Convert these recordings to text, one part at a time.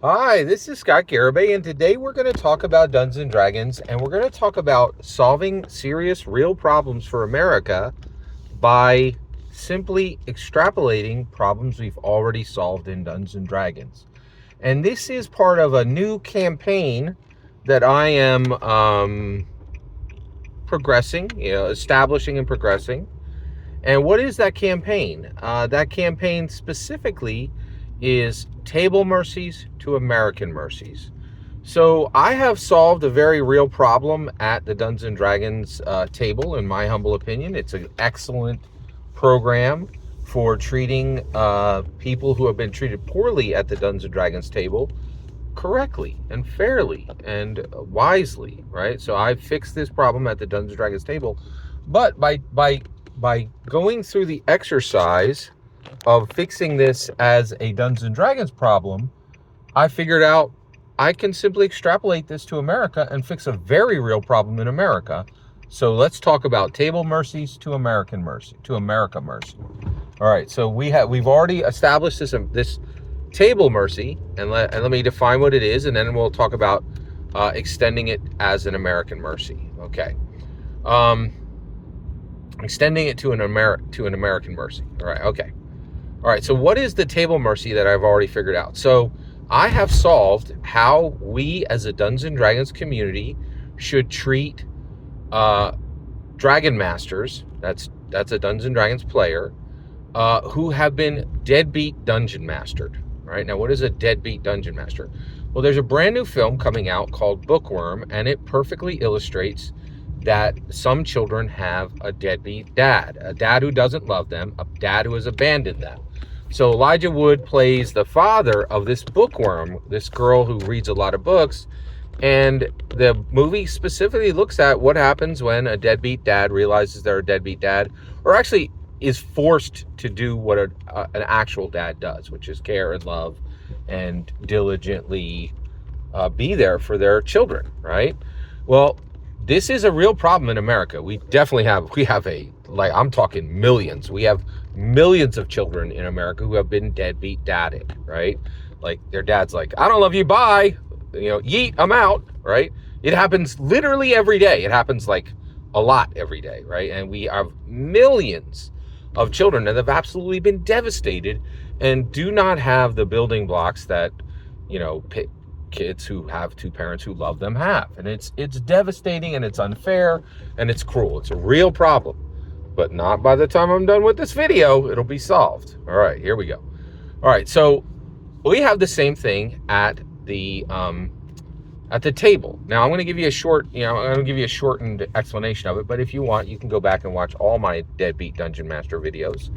Hi, this is Scott Garibay, and today we're going to talk about Dungeons and Dragons, and we're going to talk about solving serious, real problems for America by simply extrapolating problems we've already solved in Dungeons and Dragons. And this is part of a new campaign that I am progressing, establishing and progressing. And what is that campaign? That campaign specifically is Table Mercies to American Mercies. So I have solved a very real problem at the Dungeons and Dragons table, in my humble opinion. It's an excellent program for treating people who have been treated poorly at the Dungeons and Dragons table correctly and fairly and wisely, right? So I fixed this problem at the Dungeons and Dragons table, but by going through the exercise of fixing this as a Dungeons and Dragons problem, I figured out I can simply extrapolate this to America and fix a very real problem in America. So let's talk about table mercies to American mercy, to America mercy. All right, so we've already established this table mercy, and let me define what it is, and then we'll talk about extending it as an American mercy. Okay, extending it to an American mercy. All right, okay. All right, so what is the table mercy that I've already figured out? So I have solved how we as a Dungeons and Dragons community should treat Dragon Masters, that's a Dungeons and Dragons player, who have been deadbeat dungeon mastered. Right, now what is a deadbeat dungeon master? Well, there's a brand new film coming out called Bookworm, and it perfectly illustrates that some children have a deadbeat dad, a dad who doesn't love them, a dad who has abandoned them. So Elijah Wood plays the father of this bookworm, this girl who reads a lot of books, and the movie specifically looks at what happens when a deadbeat dad realizes they're a deadbeat dad, or actually is forced to do what an actual dad does, which is care and love and diligently be there for their children, right? Well, this is a real problem in America. We have I'm talking millions. We have millions of children in America who have been deadbeat dadded, right? Like their dad's like, I don't love you, bye. Yeet, I'm out, right? It happens literally every day. It happens like a lot every day, right? And we have millions of children that have absolutely been devastated and do not have the building blocks that, kids who have two parents who love them have. And it's devastating, and it's unfair, and it's cruel. It's a real problem. But not by the time I'm done with this video, it'll be solved. All right, here we go. All right, so we have the same thing at the table. Now I'm going to give you a shortened explanation of it, but if you want, you can go back and watch all my Deadbeat Dungeon Master videos.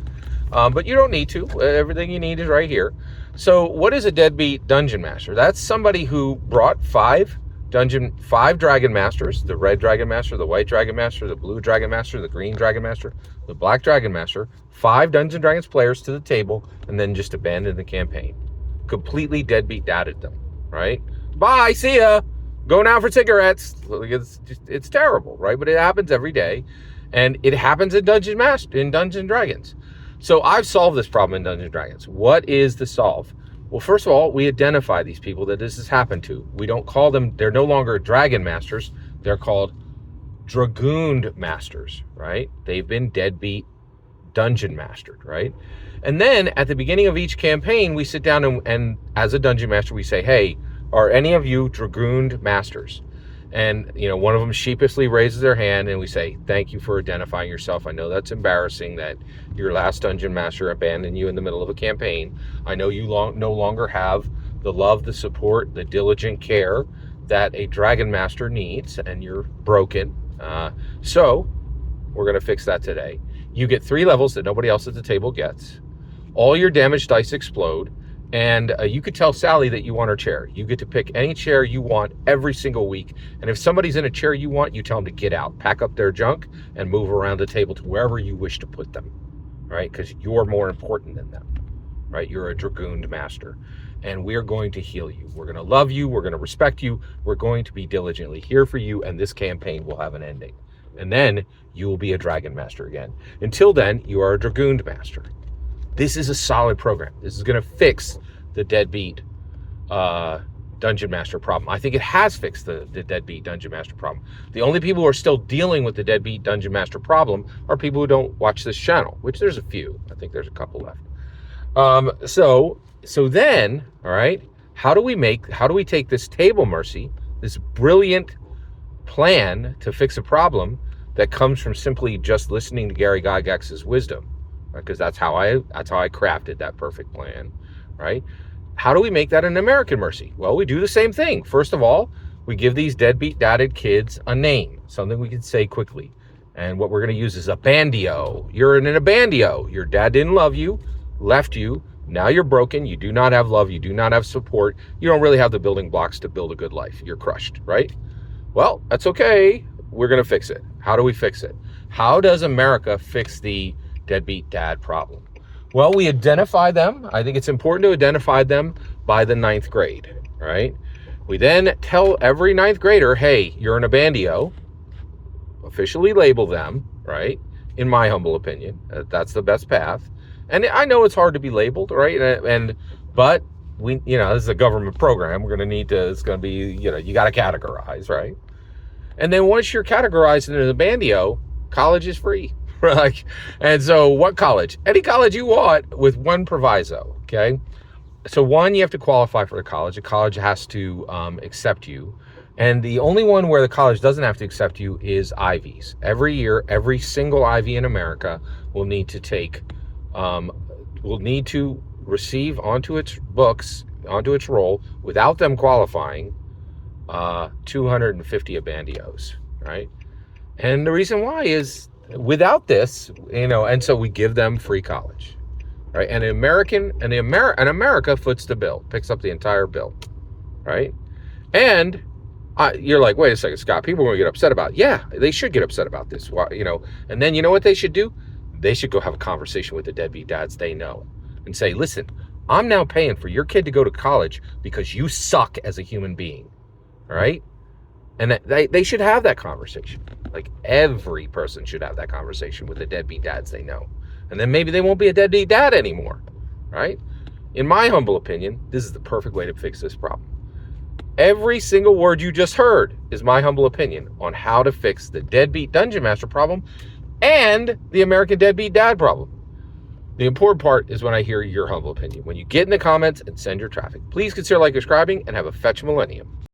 But you don't need to. Everything you need is right here. So what is a Deadbeat Dungeon Master? That's somebody who brought five Dragon Masters: the Red Dragon Master, the White Dragon Master, the Blue Dragon Master, the Green Dragon Master, the Black Dragon Master, 5 Dungeons and Dragons players to the table, and then just abandoned the campaign. Completely deadbeat dadded them, right? Bye, see ya. Go now for cigarettes. It's terrible, right? But it happens every day, and it happens in Dungeons and Dragons. So I've solved this problem in Dungeons and Dragons. What is the solve? Well, first of all, we identify these people that this has happened to. We don't call them, they're no longer Dragon Masters. They're called Dragooned Masters, right? They've been deadbeat dungeon mastered, right? And then at the beginning of each campaign, we sit down and as a dungeon master, we say, hey, are any of you Dragooned Masters? And, one of them sheepishly raises their hand, and we say, thank you for identifying yourself. I know that's embarrassing that your last dungeon master abandoned you in the middle of a campaign. I know you no longer have the love, the support, the diligent care that a dragon master needs, and you're broken. So we're going to fix that today. You get 3 levels that nobody else at the table gets. All your damage dice explode. And you could tell Sally that you want her chair. You get to pick any chair you want every single week. And if somebody's in a chair you want, you tell them to get out, pack up their junk, and move around the table to wherever you wish to put them, right? Because you're more important than them, right? You're a Dragooned Master. And we're going to heal you. We're going to love you. We're going to respect you. We're going to be diligently here for you. And this campaign will have an ending. And then you will be a Dragon Master again. Until then, you are a Dragooned Master. This is a solid program. This is going to fix the deadbeat dungeon master problem. I think it has fixed the deadbeat dungeon master problem. The only people who are still dealing with the deadbeat dungeon master problem are people who don't watch this channel, which there's a few. I think there's a couple left. So then, all right, how do we take this table mercy, this brilliant plan to fix a problem that comes from simply just listening to Gary Gygax's wisdom, because that's how I crafted that perfect plan, right? How do we make that an American mercy? Well, we do the same thing. First of all, we give these deadbeat dadded kids a name, something we can say quickly. And what we're going to use is abandio. You're in an abandio. Your dad didn't love you, left you. Now you're broken. You do not have love. You do not have support. You don't really have the building blocks to build a good life. You're crushed, right? Well, that's okay. We're going to fix it. How do we fix it? How does America fix the deadbeat dad problem? Well, we identify them. I think it's important to identify them by the 9th grade, right? We then tell every 9th grader, hey, you're an abandio. Officially label them, right? In my humble opinion, that's the best path. And I know it's hard to be labeled, right? But we, this is a government program. We're going to need to, it's going to be, you got to categorize, right? And then once you're categorized in an abandio, college is free. And so what college? Any college you want, with one proviso, okay? So one, you have to qualify for the college. The college has to accept you. And the only one where the college doesn't have to accept you is Ivies. Every year, every single Ivy in America will need to receive onto its books, onto its roll, without them qualifying, 250 abandios, right? And the reason why is without this, and so we give them free college, right? And America foots the bill, picks up the entire bill, right? And you're like, wait a second, Scott, people are going to get upset about it. Yeah, they should get upset about this. And then you know what they should do? They should go have a conversation with the deadbeat dads they know and say, listen, I'm now paying for your kid to go to college because you suck as a human being, all right? And they should have that conversation. Like, every person should have that conversation with the deadbeat dads they know. And then maybe they won't be a deadbeat dad anymore, right? In my humble opinion, this is the perfect way to fix this problem. Every single word you just heard is my humble opinion on how to fix the deadbeat dungeon master problem and the American deadbeat dad problem. The important part is when I hear your humble opinion. When you get in the comments and send your traffic. Please consider subscribing and have a fetch millennium.